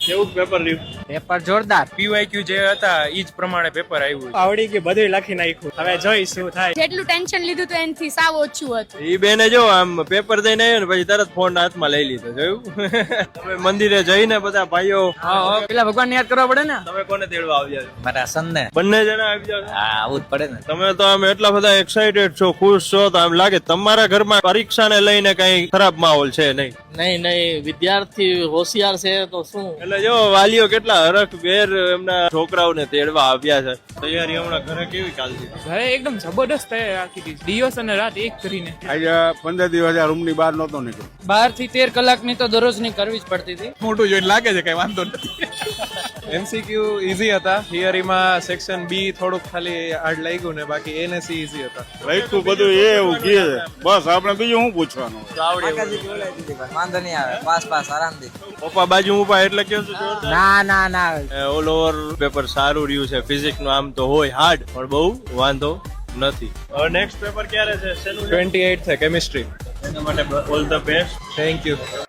કેવું પેપર રહ્યું? પેપર જોરદાર. પીવાયક્યુ જે હતા ઈ જ પ્રમાણે પેપર આવ્યું. આવડી ગયું, બધું લખી નાખ્યું. હવે જોઈ શું થાય. જેટલું ટેન્શન લીધું તો એનાથી સાવ ઓછું હતું. ઈ બેને જો આમ પેપર દઈને આવ્યો ને પછી તરત ફોન હાથમાં લઈ લીધો, જોયું? તમે મંદિરે જઈને બધા ભાઈઓ પેલા ભગવાન યાદ કરવા પડે ને. તમે કોને તેડવા આવ્યા છો? મારા સન ને. બંને જણા આવી જાવ. હા, આવું જ પડે ને. તમે તો આમ એટલા બધા એક્સાઇટેડ છો, ખુશ છો, તો આમ લાગે તમારા ઘરમાં પરીક્ષાને લઈને કઈ ખરાબ માહોલ છે નહીં. નહીં વિદ્યાર્થી હોશિયાર છે તો શું. એટલે જો વાલીઓ કેટલા હરખભેર એમના છોકરાઓને તેડવા આવ્યા છે. તૈયારી હમણાં ઘરે કેવી ચાલતી? ઘરે એકદમ જબરદસ્ત તૈયારી રાખી દીધી, દિવસ અને રાત એક કરીને. આજે 15 દિવસ રૂમ ની બહાર નહોતો નીકળ્યો. 12 થી 13 કલાકની તો દરરોજની કરવી જ પડતી હતી. મોટું જોઈને લાગે છે કઈ વાંધો નથી. એમસીક્યુ ઈઝી હતા, થિયરીમાં સેક્શન બી થોડુંક ખાલી હાર્ડ લાગ્યું ને બાકી એનએસસી ઈઝી હતા. રાઈટું બધું એ એવું કહે છે, બસ આપણે બીજું શું પૂછવાનું. વાંધો નહીં આવે, પાસ આરામથી. પપ્પા બાજુ ઉભા એટલે કેવું છું? ના ઓલ ઓવર પેપર સારું રહ્યું છે. ફિઝિક્સ નું આમ તો હોય હાર્ડ, પણ બહુ વાંધો નથી. હવે નેક્સ્ટ પેપર ક્યારે છે? 28 છે કેમિસ્ટ્રી. એના માટે all the best. Thank you.